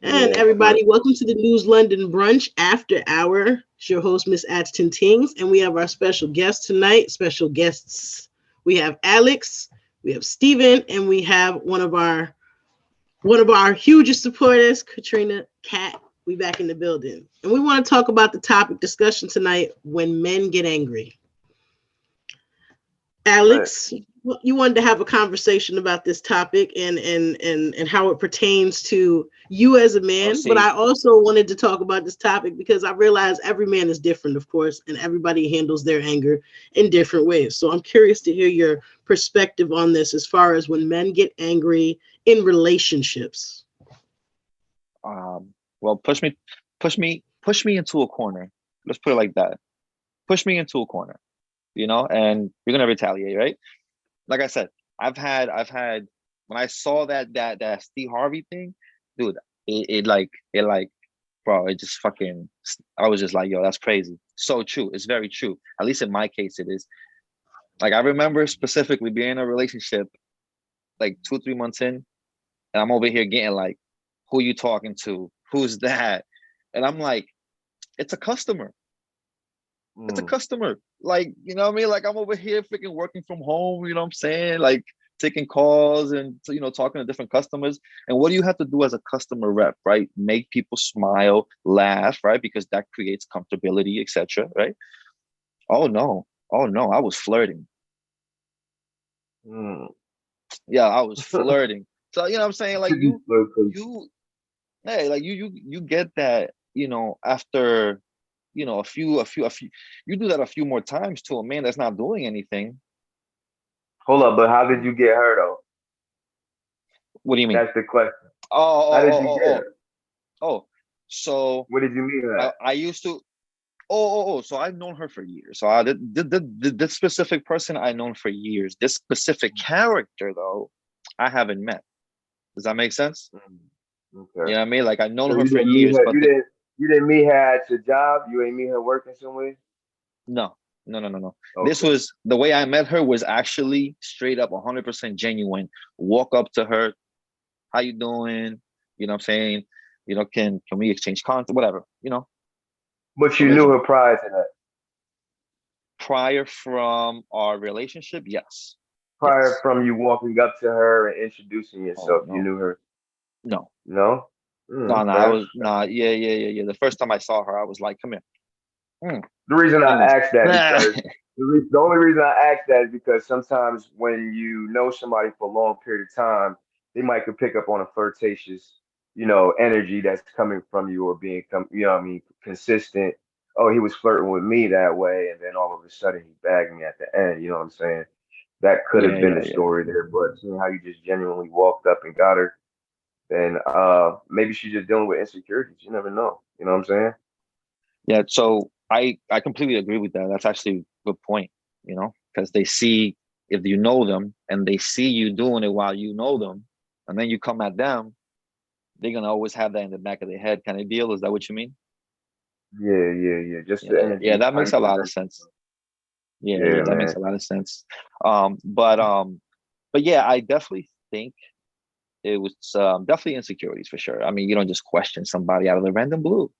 And everybody, welcome to the News London Brunch After Hour. It's your host, Miss Atchton Tings, and we have our special guest tonight. Special guests. We have Alex, we have Steven, and we have one of our hugest supporters, Katrina Cat. We back in the building. And we want to talk about the topic discussion tonight, when men get angry. Alex, you wanted to have a conversation about this topic and how it pertains to you as a man, but I also wanted to talk about this topic because I realize every man is different, of course, and everybody handles their anger in different ways. So I'm curious to hear your perspective on this as far as when men get angry in relationships. Well, push me into a corner. Let's put it like that. Push me into a corner, and you're gonna retaliate, right? Like I said, I've had when I saw that Steve Harvey thing, dude, bro, it just fucking, I was just like, yo, that's crazy. So true. It's very true. At least in my case, it is. Like, I remember specifically being in a relationship like 2-3 months in, and I'm over here getting like, who you talking to? Who's that? And I'm like, it's a customer. It's a customer. Like, you know what I mean? Like, I'm over here freaking working from home, you know what I'm saying? Like, taking calls and, talking to different customers. And what do you have to do as a customer rep, right? Make people smile, laugh, right? Because that creates comfortability, etc., right? Oh no, I was flirting. Yeah, I was flirting. So, you know what I'm saying? Like, hey, like you get that, after, a few, you do that a few more times to a man that's not doing anything. Hold up, but how did you get her though? What do you mean? That's the question. How did you get her? So what did you mean by that? I used to. So I've known her for years. So this specific person I've known for years. This specific character though, I haven't met. Does that make sense? Okay. You know what I mean? Like, I've known her you for years, her, but you didn't meet her at your job. You ain't meet her working somewhere. No. Okay. This was, the way I met her was actually straight up 100% genuine. Walk up to her, how you doing? You know what I'm saying? Can we exchange content? Whatever, But you knew her prior to that? Prior from our relationship, yes. Prior from you walking up to her and introducing yourself, no. You knew her? No. No? I was, yeah. The first time I saw her, I was like, come here. The reason I asked that because the only reason I asked that is because sometimes when you know somebody for a long period of time, they might could pick up on a flirtatious, energy that's coming from you or being, consistent. Oh, he was flirting with me that way, and then all of a sudden he bagged me at the end. You know what I'm saying? That could have been the story there, but seeing how you just genuinely walked up and got her, then maybe she's just dealing with insecurities. You never know. You know what I'm saying? Yeah. So I completely agree with that. That's actually a good point. Because they see, if you know them and they see you doing it while you know them, and then you come at them, they're gonna always have that in the back of their head, kind of deal. Is that what you mean? Yeah. Just the energy. Yeah, that makes a lot of sense. Yeah, that makes a lot of sense. But yeah, I definitely think it was definitely insecurities for sure. I mean, you don't just question somebody out of the random blue.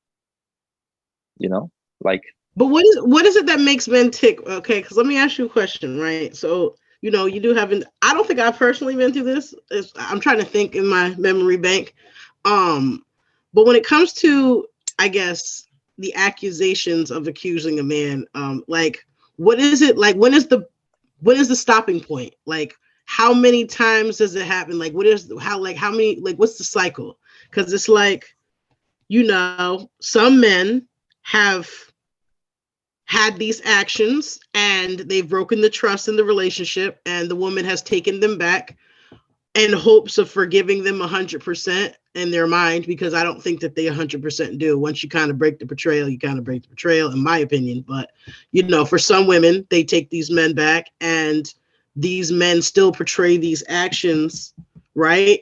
Like. But what is it that makes men tick? Okay, because let me ask you a question, right? So, you do have I don't think I've personally been through this. I'm trying to think in my memory bank. But when it comes to, I guess, the accusations of accusing a man, like, what is it like? When is the stopping point? Like, how many times does it happen? Like, how many, like, what's the cycle? Because it's like, some men have had these actions and they've broken the trust in the relationship, and the woman has taken them back in hopes of forgiving them 100% in their mind, because I don't think that they 100% do. Once you kind of break the betrayal, you kind of break the betrayal, in my opinion. But, you know, for some women, they take these men back, and these men still portray these actions, right?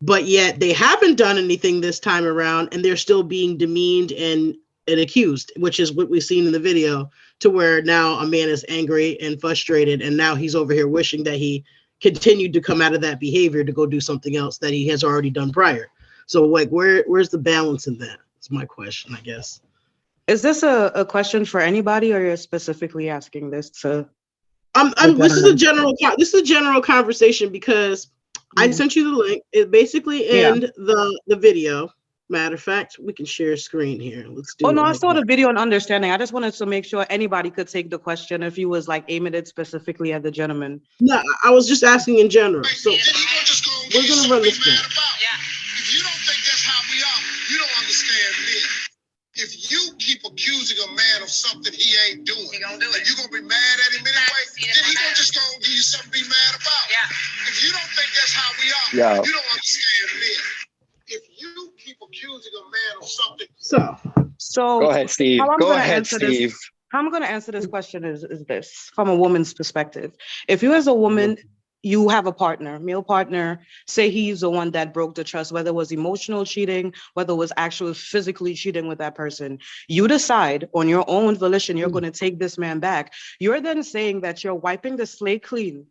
But yet they haven't done anything this time around, and they're still being demeaned and accused, which is what we've seen in the video, to where now a man is angry and frustrated, and now he's over here wishing that he continued to come out of that behavior to go do something else that he has already done prior. So like, where's the balance in that? That's my question, I guess. Is this a question for anybody, or you're specifically asking this to? This is a general conversation, because I sent you the link. It basically end the video. Matter of fact, we can share a screen here. Let's do. Oh no, I saw the video and understanding. I just wanted to make sure anybody could take the question if you was like aiming it specifically at the gentleman. No, I was just asking in general. So we're gonna run this thing. If you don't think that's how we are, you don't understand men. If you keep accusing a man of something he ain't doing, he gonna do it. You gonna be mad at him anyway. Then he gonna just gonna give you something to be mad about. Yeah. If you don't think that's how we are, you don't understand men. If you keep accusing a man of something, so go ahead, Steve. Go ahead, Steve. How I'm going to answer this question is this, from a woman's perspective. If you as a woman, you have a partner, male partner, say he's the one that broke the trust, whether it was emotional cheating, whether it was actually physically cheating with that person, you decide on your own volition, you're going to take this man back. You're then saying that you're wiping the slate clean.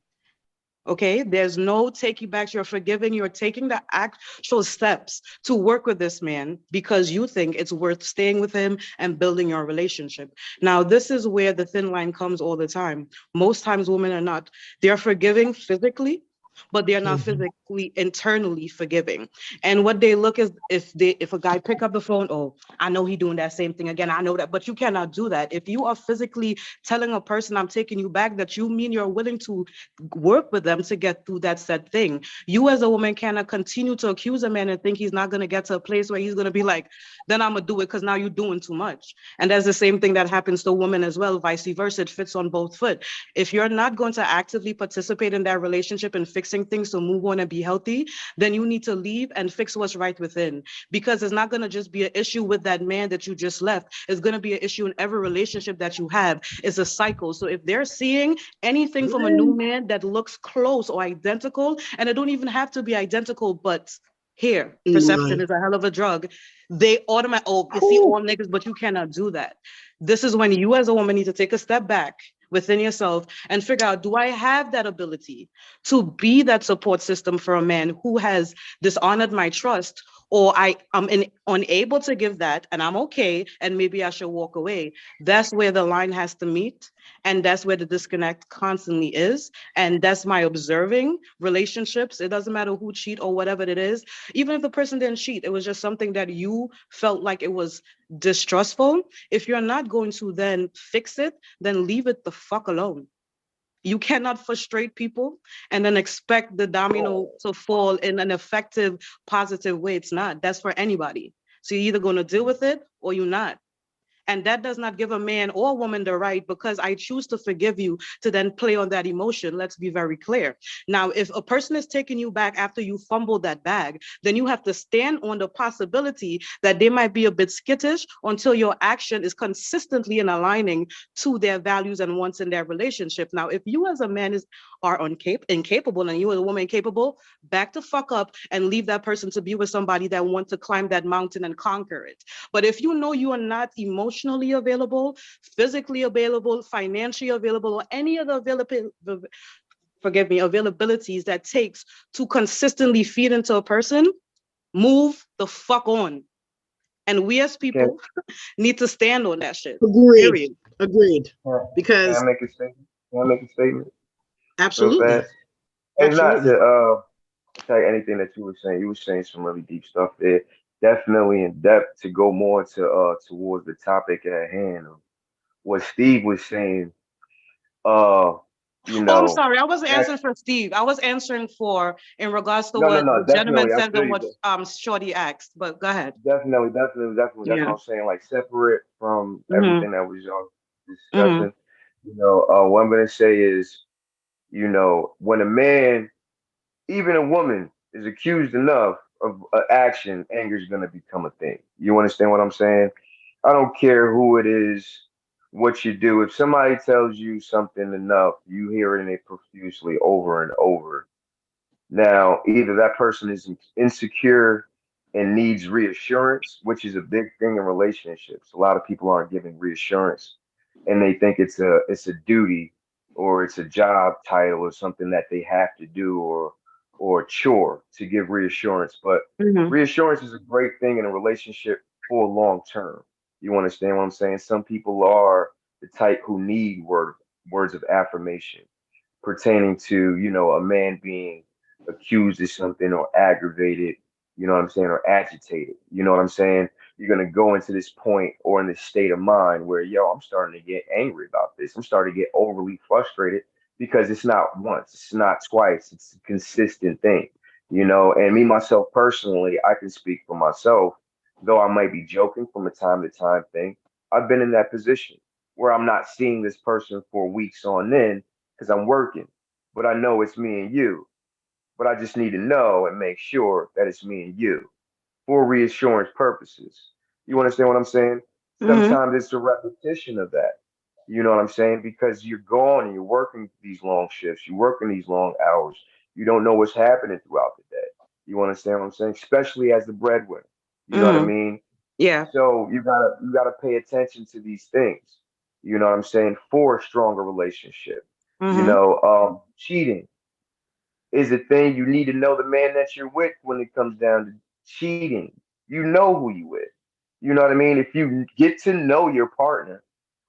Okay, there's no taking back, you're forgiving, you're taking the actual steps to work with this man because you think it's worth staying with him and building your relationship. Now, this is where the thin line comes all the time. Most times women are not, they're forgiving physically, but they're not physically, internally forgiving. And what they look is, if a guy pick up the phone, oh, I know he doing that same thing again, I know that, but you cannot do that. If you are physically telling a person, I'm taking you back, that you mean you're willing to work with them to get through that said thing. You as a woman cannot continue to accuse a man and think he's not gonna get to a place where he's gonna be like, then I'm gonna do it because now you're doing too much. And that's the same thing that happens to women as well, vice versa, it fits on both foot. If you're not going to actively participate in that relationship and fixing things to move on and be healthy, then you need to leave and fix what's right within, because it's not going to just be an issue with that man that you just left. It's going to be an issue in every relationship that you have. It's a cycle. So if they're seeing anything from a new man that looks close or identical, and it don't even have to be identical, but here, perception is a hell of a drug. They automatically, oh, you see all niggas, but you cannot do that. This is when you as a woman need to take a step back within yourself and figure out, do I have that ability to be that support system for a man who has dishonored my trust, or I'm unable to give that and I'm okay and maybe I should walk away? That's where the line has to meet, and that's where the disconnect constantly is. And that's my observing relationships. It doesn't matter who cheat or whatever it is. Even if the person didn't cheat, it was just something that you felt like it was distrustful. If you're not going to then fix it, then leave it the fuck alone. You cannot frustrate people and then expect the domino to fall in an effective, positive way. It's not. That's for anybody. So you're either going to deal with it or you're not. And that does not give a man or a woman the right, because I choose to forgive you, to then play on that emotion. Let's be very clear. Now, if a person is taking you back after you fumbled that bag, then you have to stand on the possibility that they might be a bit skittish until your action is consistently in aligning to their values and wants in their relationship. Now, if you as a man are incapable and you as a woman incapable, back the fuck up and leave that person to be with somebody that wants to climb that mountain and conquer it. But if you know you are not emotionally available, physically available, financially available, or any other availabilities that takes to consistently feed into a person, move the fuck on. And we as people need to stand on that shit. Agreed. Because can I make a statement? Absolutely. It's not to attack anything that you were saying. You were saying some really deep stuff there. Definitely in depth to go more to towards the topic at hand. What Steve was saying, Oh, I'm sorry. I wasn't answering for Steve. I was answering for in regards to what the gentleman said and what Shorty asked. But go ahead. Definitely. That's what I'm saying. Like separate from everything that was discussion. What I'm gonna say is, when a man, even a woman, is accused enough of an action, anger is gonna become a thing. You understand what I'm saying? I don't care who it is, what you do. If somebody tells you something enough, you hearing it profusely over and over. Now, either that person is insecure and needs reassurance, which is a big thing in relationships. A lot of people aren't giving reassurance, and they think it's a duty or it's a job title or something that they have to do, or a chore to give reassurance. But Mm-hmm. reassurance is a great thing in a relationship for long term. You understand what I'm saying? Some people are the type who need words of affirmation pertaining to, a man being accused of something or aggravated, you know what I'm saying, or agitated. You know what I'm saying? You're gonna go into this point or in this state of mind where, yo, I'm starting to get angry about this. I'm starting to get overly frustrated because it's not once, it's not twice, it's a consistent thing. And me myself personally, I can speak for myself, though I might be joking from a time to time thing. I've been in that position where I'm not seeing this person for weeks on end because I'm working, but I know it's me and you. But I just need to know and make sure that it's me and you for reassurance purposes. You understand what I'm saying? Mm-hmm. Sometimes it's a repetition of that. You know what I'm saying? Because you're gone and you're working these long shifts, you're working these long hours. You don't know what's happening throughout the day. You understand what I'm saying? Especially as the breadwinner. You know what I Mm-hmm. mean? Yeah. So you gotta pay attention to these things. You know what I'm saying? For a stronger relationship. Mm-hmm. Cheating is a thing. You need to know the man that you're with when it comes down to cheating. You know who you with. You know what I mean? If you get to know your partner,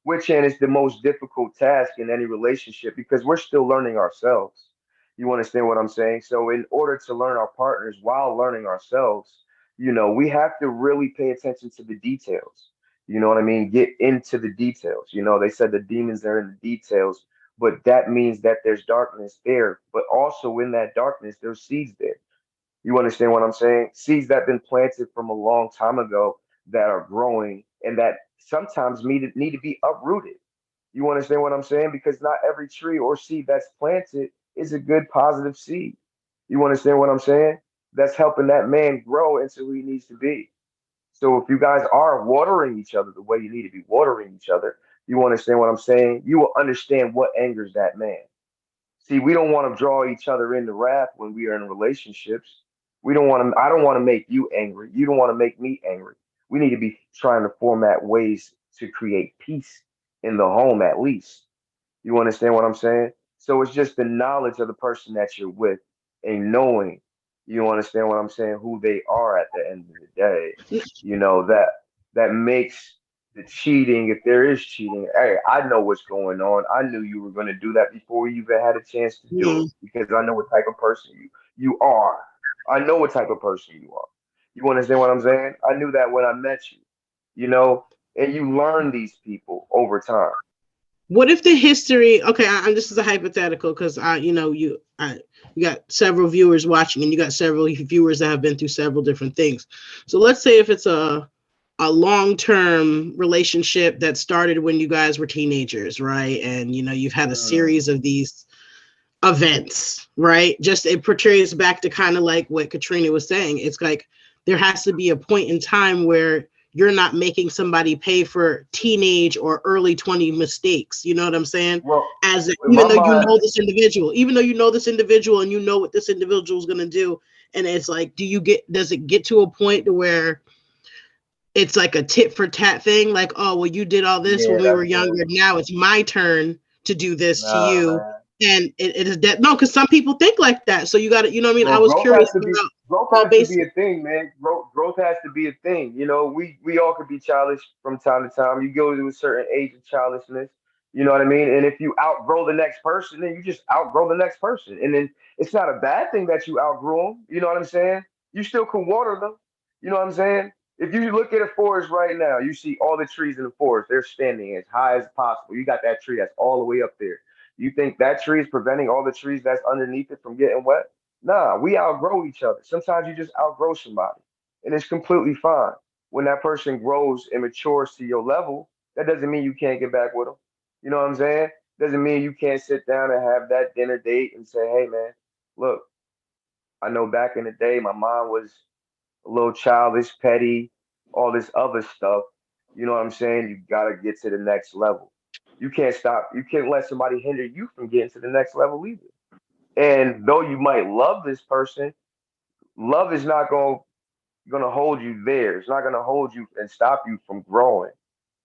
which and is the most difficult task in any relationship because we're still learning ourselves. You understand what I'm saying? So in order to learn our partners while learning ourselves, we have to really pay attention to the details. You know what I mean? Get into the details. They said the demons are in the details, but that means that there's darkness there, but also in that darkness there's seeds there. You understand what I'm saying? Seeds that have been planted from a long time ago that are growing and that sometimes need to be uprooted. You understand what I'm saying? Because not every tree or seed that's planted is a good positive seed. You understand what I'm saying? That's helping that man grow into who he needs to be. So if you guys are watering each other the way you need to be watering each other, you understand what I'm saying? You will understand what angers that man. See, we don't want to draw each other into wrath when we are in relationships. We don't want to, I don't want to make you angry. You don't want to make me angry. We need to be trying to format ways to create peace in the home at least. You understand what I'm saying? So it's just the knowledge of the person that you're with and knowing, you understand what I'm saying, who they are at the end of the day. That makes the cheating, if there is cheating, hey, I know what's going on. I knew you were going to do that before you even had a chance to do it Mm. because I know what type of person you are. I know what type of person you are. You understand what I'm saying? I knew that when I met you, you know, and you learn these people over time. What if the history? Okay, this is a hypothetical because you got several viewers watching, and you got several viewers that have been through several different things. So let's say if it's a long-term relationship that started when you guys were teenagers, right? And you've had a Mm, series of these events, right? Just it portrays back to kind of like what Katrina was saying. It's like there has to be a point in time where you're not making somebody pay for teenage or early 20 mistakes. You know what I'm saying? well, As in even my though you mind, know this individual, even though you know this individual and you know what this individual is going to do, and it's like, does it get to a point to where it's like a tit for tat thing? Like, oh, well, you did all this when yeah, we were that's younger. bullshit. Now it's my turn to do this to Nah, you. man. And it is that no, because some people think like that. So you got to, you know what I mean? I Well, was curious about growth all has to be bases. a thing, man. Growth has to be a thing. We all could be childish from time to time. You go to a certain age of childishness. You know what I mean? And if you outgrow the next person, then you just outgrow the next person. And then it's not a bad thing that you outgrow them. You know what I'm saying? You still can water them. You know what I'm saying? If you look at a forest right now, you see all the trees in the forest. They're standing as high as possible. You got that tree that's all the way up there. You think that tree is preventing all the trees that's underneath it from getting wet? Nah, we outgrow each other. Sometimes you just outgrow somebody, and it's completely fine. When that person grows and matures to your level, that doesn't mean you can't get back with them. You know what I'm saying? Doesn't mean you can't sit down and have that dinner date and say, hey man, look, I know back in the day my mom was a little childish, petty, all this other stuff. You know what I'm saying? You gotta get to the next level. You can't stop. You can't let somebody hinder you from getting to the next level either. And though you might love this person, love is not gonna hold you there. It's not gonna hold you and stop you from growing.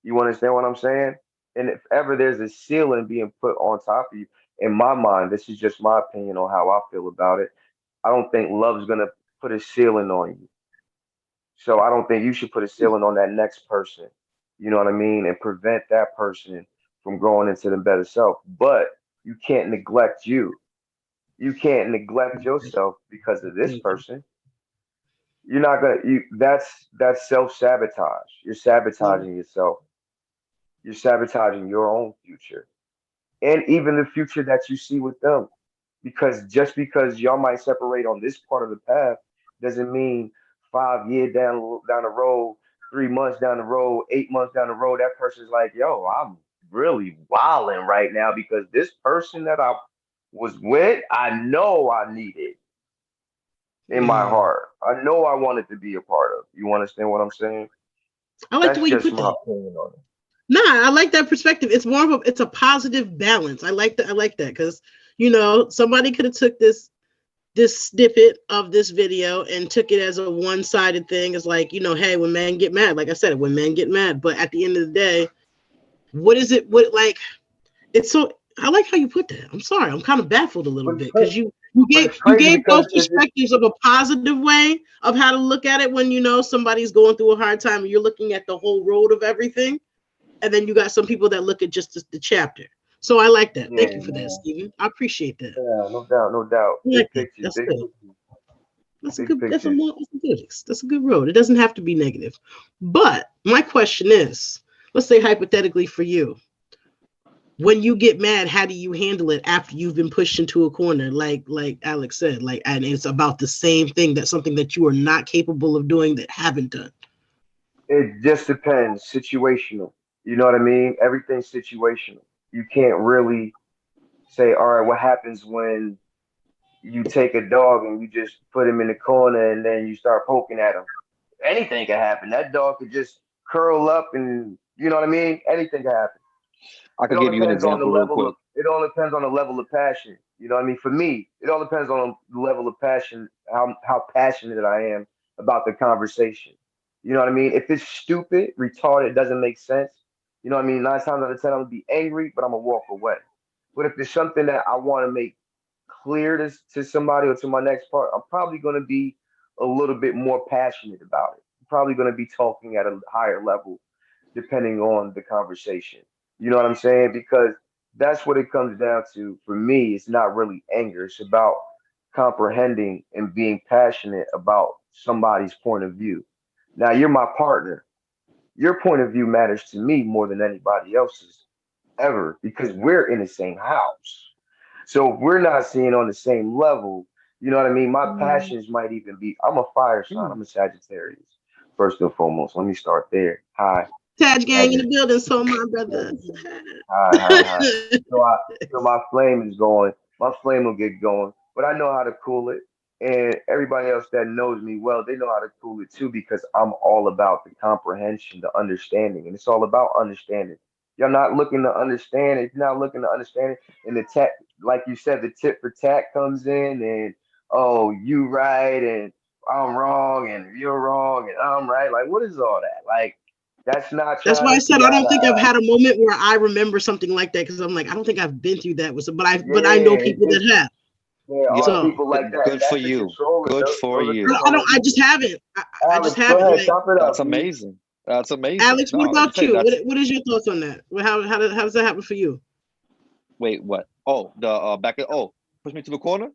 You understand what I'm saying? And if ever there's a ceiling being put on top of you, in my mind, this is just my opinion on how I feel about it. I don't think love's gonna put a ceiling on you. So I don't think you should put a ceiling on that next person. You know what I mean? And prevent that person from growing into the better self. But you can't neglect you. You can't neglect yourself because of this Thank you. person. You're not gonna you that's self-sabotage. You're Yeah. sabotaging yourself. You're sabotaging your own future. And even the future that you see with them. Because just because y'all might separate on this part of the path doesn't mean 5 years down the road, 3 months down the road, 8 months down the road, that person's like, yo, I'm really wilding right now because this person that I was with, I know I needed in my Mm. heart. I know I wanted to be a part of. You understand what I'm saying? I like the That's way you just put my that. opinion on it. Nah, I like that perspective. It's more of a it's a positive balance. I like that. I like that because somebody could have took this snippet of this video and took it as a one-sided thing. It's like, hey, when men get mad, like I said, when men get mad, but at the end of the day, what is it? What like it's so I like how you put that. I'm sorry, I'm kind of baffled a little But it's bit cra- because you but gave it's you crazy gave because both perspectives of a positive way of how to look at it when somebody's going through a hard time and you're looking at the whole road of everything, and then you got some people that look at just the chapter. So I like that. yeah, Thank you for that, man. Stephen. I appreciate that. Yeah, no doubt, no doubt. I like Big that. pictures, That's good. That's a big good. pictures. That's a good road. It doesn't have to be negative. But my question is, let's say hypothetically for you, when you get mad, how do you handle it after you've been pushed into a corner? Like Alex said, and it's about the same thing, that's something that you are not capable of doing, that haven't done. It just depends, situational. You know what I mean? Everything's situational. You can't really say, all right, what happens when you take a dog and you just put him in the corner and then you start poking at him? Anything can happen. That dog could just curl up and you know what I mean? Anything can happen. I It could all give you an depends on the example real level quick. of it all depends on the level of passion. You know what I mean? For me, it all depends on the level of passion, how passionate I am about the conversation. You know what I mean? If it's stupid, retarded, doesn't make sense, you know what I mean? 9 times out of 10, I'm gonna be angry, but I'm gonna walk away. But if it's something that I want to make clear to somebody or to my next part, I'm probably gonna be a little bit more passionate about it. I'm probably gonna be talking at a higher level depending on the conversation. You know what I'm saying? Because that's what it comes down to for me. It's not really anger, it's about comprehending and being passionate about somebody's point of view. Now, you're my partner. Your point of view matters to me more than anybody else's ever because we're in the same house. So if we're not seeing on the same level, you know what I mean? My Mm. passions might even be I'm a fire sign, I'm a Sagittarius. First and foremost, let me start there. Hi. Tag gang in the Sagittarius. building, so my brother. Sagittarius. Hi, hi, hi. So my flame is going. My flame will get going, but I know how to cool it. And everybody else that knows me well, they know how to cool it too because I'm all about the comprehension, the understanding, and it's all about understanding. You're not looking to understand. If you're not looking to understand it, and the tech, like you said, the tit for tat comes in, and oh, you right, and I'm wrong, and you're wrong, and I'm right. Like, what is all that? Like, that's not That's trying why I to said see I eye don't to think I've eye. had a moment where I remember something like that, because I'm like, I don't think I've been through that with some, but I know Yeah, people that have. there are Yo, So people like that. good for That's the you. controller. Good for Those are I, you. I controlling don't. I people. just haven't. I just Alex, go haven't. ahead, Like chop it That's up, B. amazing. That's amazing. Alex, what No, let me about tell you, you? What that's What is your thoughts on that? How does that happen for you? wait, what? Oh, the back at push me to the corner?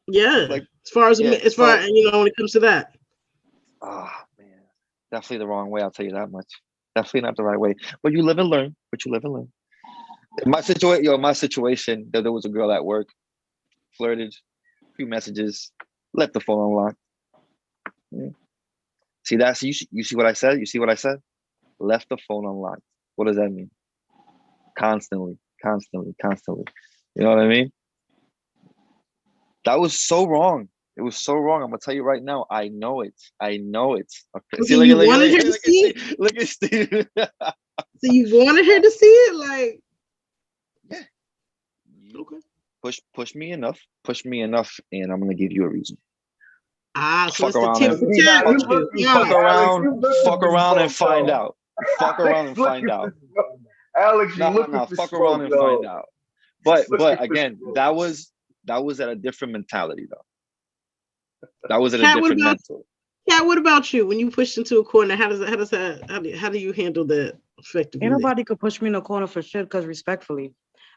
Yeah, Like, yeah. as far So as when it comes to that. man, definitely the wrong way, I'll tell you that much. Definitely not the right way. But you live and learn. But you live and learn. My situation, there was a girl at work, flirted, few messages, left the phone unlocked. Yeah. See that? You see what I said? You see what I said? Left the phone unlocked. What does that mean? constantly. You know what I mean? That was so wrong. It was so wrong. I'm gonna tell you right now. I know it. Okay. See, Okay, you wanted her to see it. Look at Steve. So you wanted her to see it, like, yeah. okay. Push me enough, and I'm gonna give you a reason. So Fuck it's the around tip and for tat with you. fuck around and find out. Fuck around and find out. Alex, you No, looking for fuck smoke, around and find out. But Looking for again, smoke. that was at a different mentality though. That was at a Kat, different mental. Kat, what about you? When you pushed into a corner, how do you handle that effectively? Ain't nobody could push me in the corner for shit, because respectfully.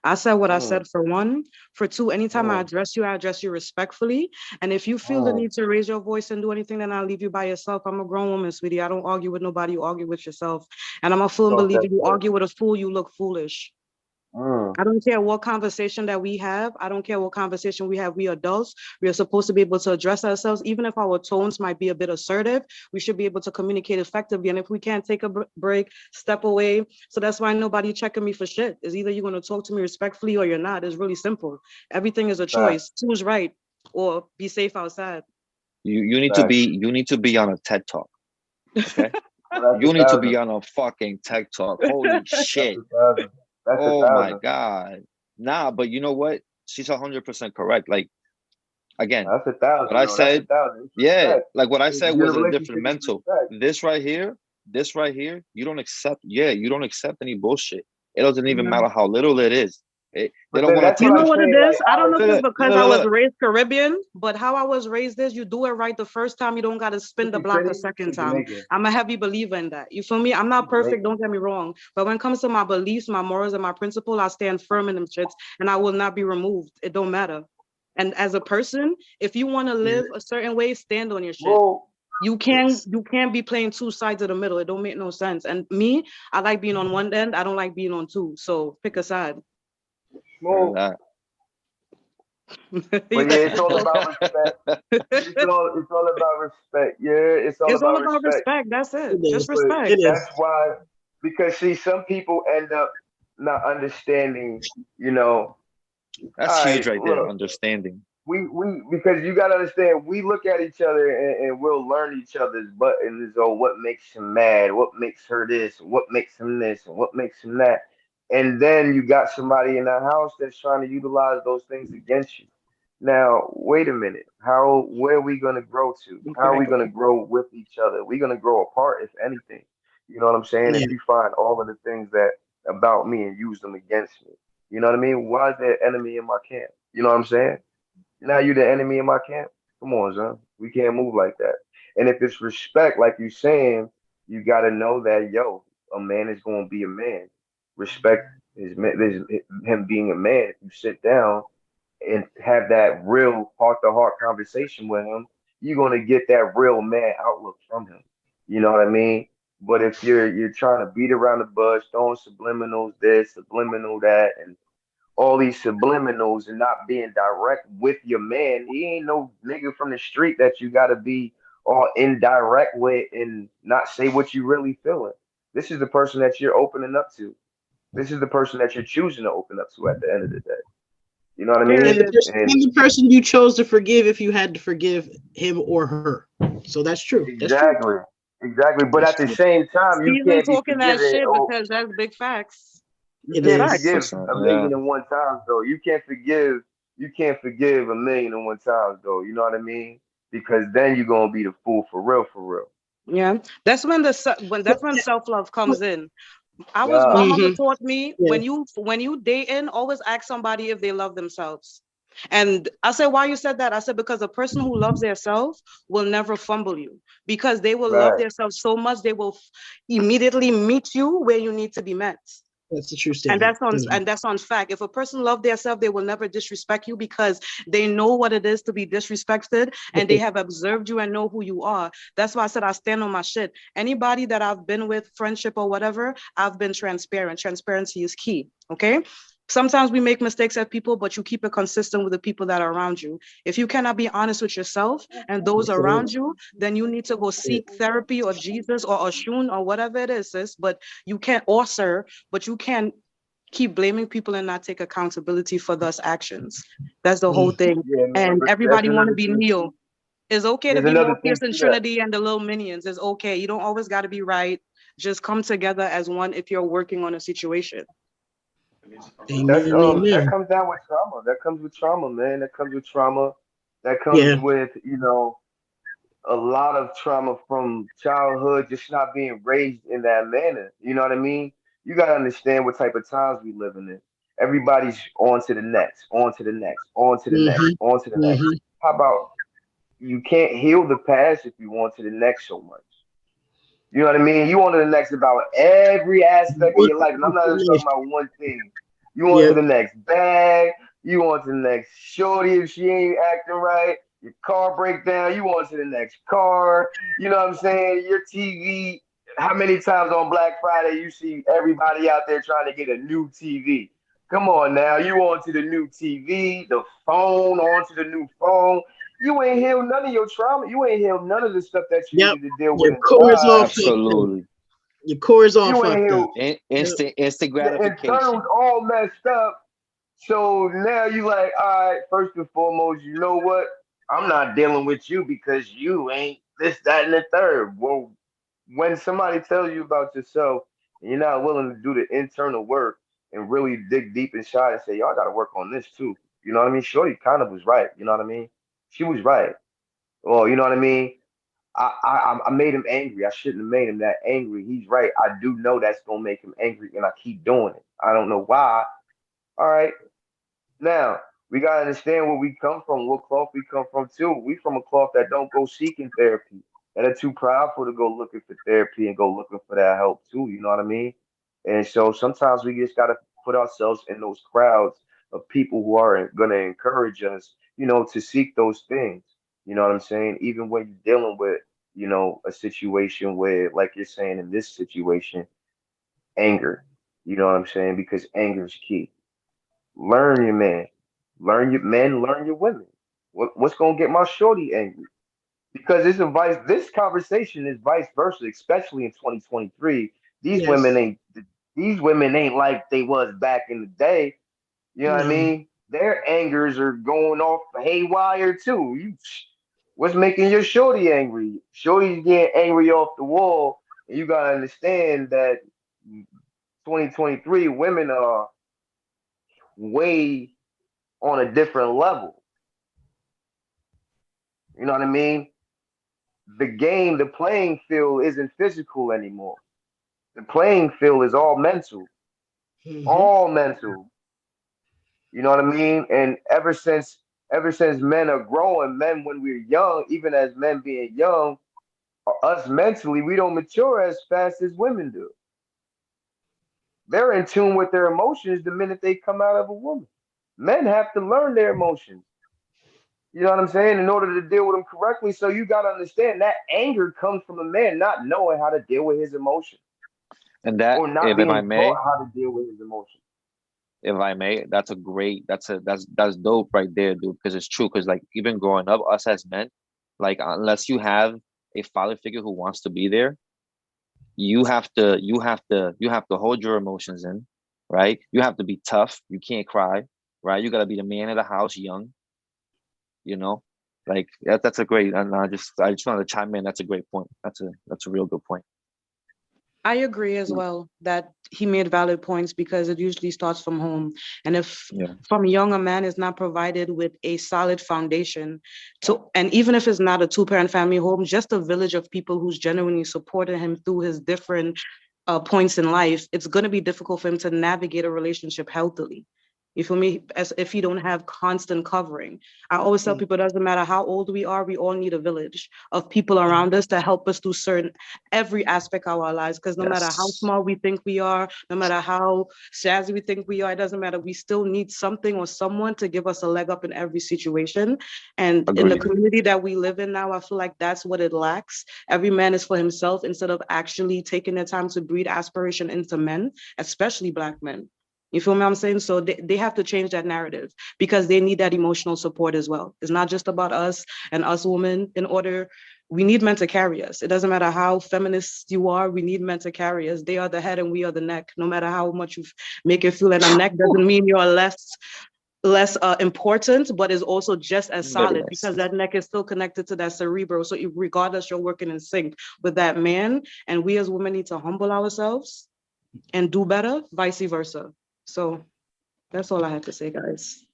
I said what I said for one. For two, anytime I address you respectfully. And if you feel the need to raise your voice and do anything, then I'll leave you by yourself. I'm a grown woman, sweetie. I don't argue with nobody. You argue with yourself. And I'm a firm believer. You argue with a fool, you look foolish. I don't care what conversation that we have. I don't care what conversation we have. We adults, we are supposed to be able to address ourselves. Even if our tones might be a bit assertive, we should be able to communicate effectively. And if we can't take a break, step away. So that's why nobody checking me for shit. Is either you're going to talk to me respectfully or you're not. It's really simple. Everything is a choice. Choose right or be safe outside. You need to be on a TED Talk. Okay? You need to be on a fucking TED Talk. Holy shit. Oh my God. Nah, but you know what? She's 100% correct. Like, again, that's 1,000. What I said, yeah, like what I said was a different mental. This right here, you don't accept any bullshit. It doesn't even matter how little it is. They don't want to. You know what it is? I don't know if it's because I was look. raised Caribbean, but how I was raised is you do it right the first time. You don't got to spin the block the second time. I'm a heavy believer in that. You feel me? I'm not perfect. Don't get me wrong. But when it comes to my beliefs, my morals, and my principle, I stand firm in them shits, and I will not be removed. It don't matter. And as a person, if you want to live a certain way, stand on your shit. You can't be playing two sides of the middle. It don't make no sense. And me, I like being on one end. I don't like being on two. So pick a side. But yeah, it's all about respect. It's all about respect. Yeah, it's all about respect. That's it. Just respect. That's why, because see, some people end up not understanding. You know, that's huge right there. Understanding. We because you gotta understand. We look at each other and we'll learn each other's buttons. Or what makes him mad? What makes her this? What makes him this? And what makes him that? And then you got somebody in the house that's trying to utilize those things against you. Now, wait a minute. Where are we gonna grow to? How are we gonna grow with each other? We're gonna grow apart, if anything. You know what I'm saying? If you find all of the things that about me and use them against me, you know what I mean? Why is there an enemy in my camp? You know what I'm saying? Now you the enemy in my camp? Come on, son. We can't move like that. And if it's respect, like you saying, you gotta know that a man is gonna be a man. Respect him being a man. If you sit down and have that real heart to heart conversation with him, you're gonna get that real man outlook from him. You know what I mean? But if you're trying to beat around the bush, throwing subliminals this, subliminal that, and all these subliminals and not being direct with your man, he ain't no nigga from the street that you gotta be all indirect with and not say what you really feeling. This is the person that you're opening up to. This is the person that you're choosing to open up to at the end of the day. You know what I mean? And the person you chose to forgive if you had to forgive him or her. So that's true. Exactly. Exactly. But at the same time, you can't be talking that shit because that's big facts. You can't forgive a million and one times though. You can't forgive a million and one times though. You know what I mean? Because then you're gonna be the fool for real, for real. Yeah. That's when self-love comes in. My mama taught me when you dating, always ask somebody if they love themselves. And I said, why you said that? I said, because a person who loves themselves will never fumble you, because they will love themselves so much they will immediately meet you where you need to be met. That's the true statement. And that's on fact. If a person loves themselves, they will never disrespect you because they know what it is to be disrespected and they have observed you and know who you are. That's why I said I stand on my shit. Anybody that I've been with, friendship or whatever, I've been transparent. Transparency is key. Okay. Sometimes we make mistakes at people, but you keep it consistent with the people that are around you. If you cannot be honest with yourself and those around you, then you need to go seek therapy or Jesus or Oshun or whatever it is, sis. But you can't, or sir, but you can't keep blaming people and not take accountability for those actions. That's the whole thing. Yeah, man, And but everybody that's want to another be thing. Neo. It's okay to There's be another Morpheus thing and to that. Trinity and the little minions. It's okay. You don't always got to be right. Just come together as one if you're working on a situation. That's Amen. that Amen. comes down with trauma. That comes with trauma, man. That comes with trauma. That comes Yeah. with, a lot of trauma from childhood, just not being raised in that manner. You know what I mean? You gotta understand what type of times we living in. Everybody's on to the next, on to the next, on to the next, Mm-hmm. on to the next. Mm-hmm. How about you can't heal the past if you want to the next so much? You know what I mean? You want to the next about every aspect of your life. And I'm not just talking about one thing. You want to Yep. the next bag. You want to the next shorty if she ain't acting right. Your car breakdown. You want to the next car. You know what I'm saying? Your TV. How many times on Black Friday you see everybody out there trying to get a new TV? Come on now. You want to the new TV, the phone, on to the new phone. You ain't healed none of your trauma. You ain't healed none of the stuff that you Yep. needed to deal with Your in the core is all past. fucked up. Absolutely. Your core is all You ain't fucked up. healed. Yep. Instant Your internals gratification. all messed up. So now you like, all right, first and foremost, you know what? I'm not dealing with you because you ain't this, that, and the third. Well, when somebody tells you about yourself and you're not willing to do the internal work and really dig deep inside and say, y'all got to work on this too. You know what I mean? Shorty kind of was right. You know what I mean? She was right. Well, you know what I mean? I made him angry. I shouldn't have made him that angry. He's right. I do know that's gonna make him angry, and I keep doing it. I don't know why. All right. Now we gotta understand where we come from, what cloth we come from too. We from a cloth that don't go seeking therapy, that are too prideful to go looking for therapy and go looking for that help too. You know what I mean? And so sometimes we just gotta put ourselves in those crowds of people who are gonna encourage us, to seek those things. You know what I'm saying? Even when you're dealing with, a situation where, like you're saying in this situation, anger. You know what I'm saying? Because anger is key. Learn your man. Learn your men, learn your women. What's gonna get my shorty angry? Because this conversation is vice versa, especially in 2023. These women Yes. ain't these women ain't like they was back in the day. You know what I No. mean? Their angers are going off haywire too. What's making your shorty angry? Shorty's getting angry off the wall, and you gotta understand that 2023 women are way on a different level. You know what I mean? The playing field isn't physical anymore. The playing field is all mental, Mm-hmm. all mental. You know what I mean? And ever since men are growing, men when we're young, even as men being young, us mentally, we don't mature as fast as women do. They're in tune with their emotions the minute they come out of a woman. Men have to learn their emotions. You know what I'm saying? In order to deal with them correctly. So you got to understand that anger comes from a man not knowing how to deal with his emotions And that, or not if I being taught may, how to deal with his emotions. that's a great, that's dope right there, dude. Because it's true. Because like even growing up, us as men, like unless you have a father figure who wants to be there, you have to hold your emotions in, right? You have to be tough. You can't cry, right? You got to be the man of the house, young, you know. Like that's a great. And I just wanted to chime in. That's a great point. That's a real good point. I agree as well that he made valid points because it usually starts from home. And if Yeah, from young a man is not provided with a solid foundation and even if it's not a two-parent family home, just a village of people who's genuinely supporting him through his different points in life, it's going to be difficult for him to navigate a relationship healthily. You feel me? As if you don't have constant covering. I always tell people, it doesn't matter how old we are, we all need a village of people around us to help us through every aspect of our lives. Because no matter how yes, small we think we are, no matter how snazzy we think we are, it doesn't matter. We still need something or someone to give us a leg up in every situation. And in the agreed. community that we live in now, I feel like that's what it lacks. Every man is for himself instead of actually taking the time to breed aspiration into men, especially Black men. You feel me? I'm saying? So they have to change that narrative because they need that emotional support as well. It's not just about us and us women in order we need men to carry us. It doesn't matter how feminist you are, we need men to carry us. They are the head and we are the neck. No matter how much you make it feel like a neck doesn't mean you're less important, but is also just as solid because that neck is still connected to that cerebral. So regardless, you're working in sync with that man. And we as women need to humble ourselves and do better, vice versa. So that's all I have to say, guys.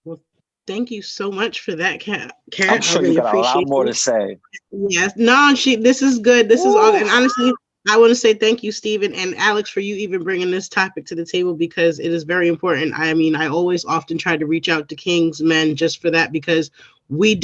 Well, thank you so much for that, Kat. I'm sure you got a lot more to say. Yes. No, this is good. This is all. And honestly, I want to say thank you, Stephen and Alex, for you even bringing this topic to the table because it is very important. I mean, I always often try to reach out to kings, men, just for that because we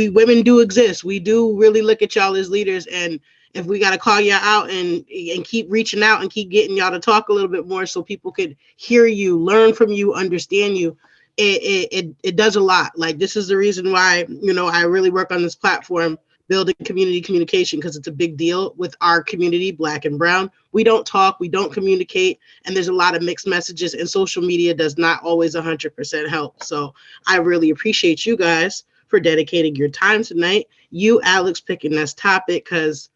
women do exist. We do really look at y'all as leaders. And if we got to call y'all out and keep reaching out and keep getting y'all to talk a little bit more so people could hear you, learn from you, understand you, it does a lot. Like, this is the reason why, I really work on this platform, building community communication, because it's a big deal with our community, Black and Brown. We don't talk, we don't communicate, and there's a lot of mixed messages, and social media does not always 100% help. So I really appreciate you guys for dedicating your time tonight. You, Alex, picking this topic, because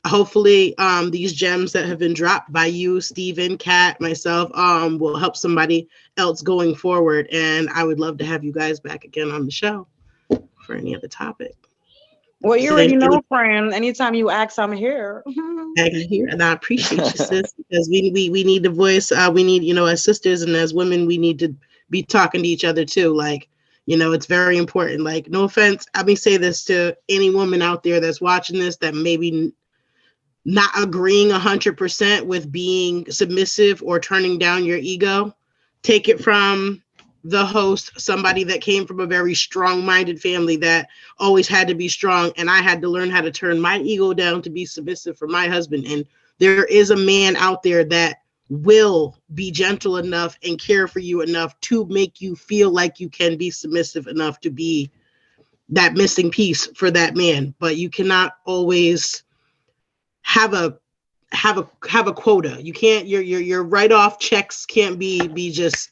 hopefully these gems that have been dropped by you, Stephen, Kat, myself, will help somebody else going forward. And I would love to have you guys back again on the show for any other topic. Well, you already know, friend. Anytime you ask, I'm here. I'm here, and I appreciate you, sis, because we need the voice. We need, as sisters and as women, we need to be talking to each other too. Like, it's very important. Like, no offense, I may say this to any woman out there that's watching this that maybe not agreeing 100% with being submissive or turning down your ego. Take it from the host, somebody that came from a very strong-minded family that always had to be strong, and I had to learn how to turn my ego down to be submissive for my husband. And there is a man out there that will be gentle enough and care for you enough to make you feel like you can be submissive enough to be that missing piece for that man. But you cannot always have a quota. You can't, your write-off checks can't be just,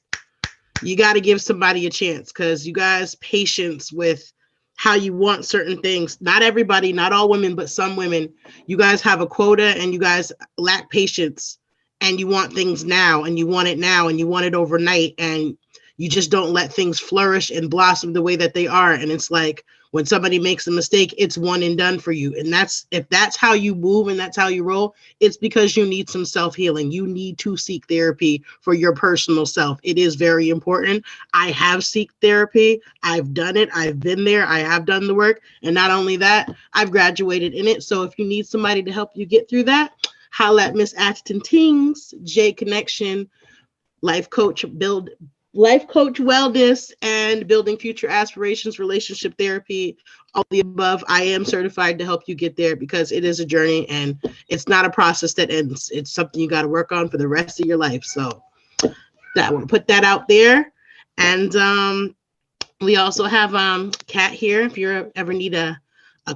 you got to give somebody a chance, because you guys, patience with how you want certain things. Not everybody, not all women, but some women, you guys have a quota and you guys lack patience, and you want things now, and you want it now, and you want it overnight, and you just don't let things flourish and blossom the way that they are. And it's like, when somebody makes a mistake, it's one and done for you. And if that's how you move and that's how you roll, it's because you need some self-healing. You need to seek therapy for your personal self. It is very important. I have sought therapy. I've done it. I've been there. I have done the work. And not only that, I've graduated in it. So if you need somebody to help you get through that, holla at Miss Ashton Tings, J Connection, life coach, wellness, and building future aspirations, relationship therapy, all the above. I am certified to help you get there, because it is a journey and it's not a process that ends. It's something you got to work on for the rest of your life. So I want to put that out there. And we also have Kat here. If you ever need a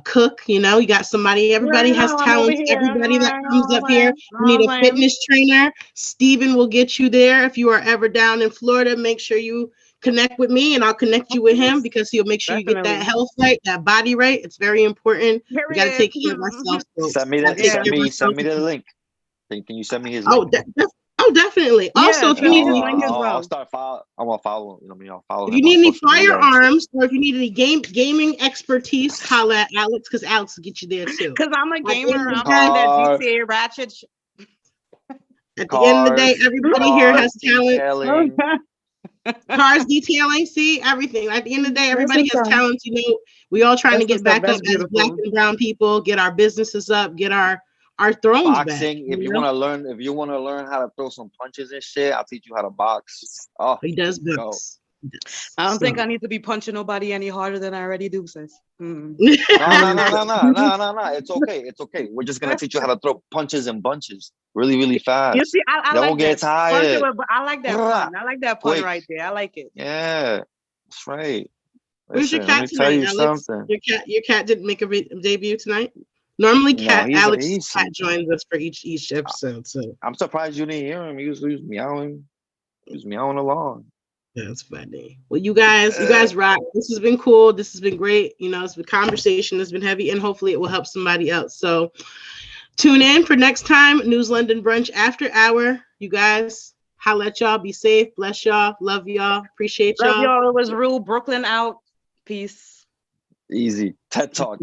cook, you got somebody, everybody has talents. Everybody that comes up here, you need a fitness trainer. Steven will get you there. If you are ever down in Florida, make sure you connect with me and I'll connect you with him, because he'll make sure you get that health right, that body right. It's very important. We got to take care of ourselves. Send me the link. Can you send me his link? Oh, definitely. Also, if you need I'll start following. I want to follow. I'll follow. If you need any firearms or if you need any gaming expertise, holla at Alex, because Alex will get you there too. Because I'm a gamer. I'm playing that GTA Ratchet. At the end of the day, everybody here has talent. Cars detailing, see, everything. At the end of the day, everybody has talent. We all trying to get back up as Black and Brown people, get our businesses up, get our thrones boxing back. If you want to learn how to throw some punches and shit, I'll teach you how to box. Oh, he does box. I don't think I need to be punching nobody any harder than I already do, sis. No. It's okay. We're just gonna teach you how to throw punches and bunches really, really fast. You see, I like won't get tired. But I like that pun. I like that pun right there. I like it. Yeah, that's right. Where's your cat tonight, Alex? Your cat didn't make a debut tonight. Normally, Alex joins us for each episode. So I'm surprised you didn't hear him. He was meowing. He was meowing along. That's funny. Well, you guys rock. This has been cool. This has been great. You know, it's been conversation that's been heavy, and hopefully it will help somebody else. So tune in for next time, News London Brunch After Hour. You guys, holla at y'all. Be safe. Bless y'all. Love y'all. Appreciate y'all. Love y'all. It was Rue. Brooklyn out. Peace. Easy. TED Talk.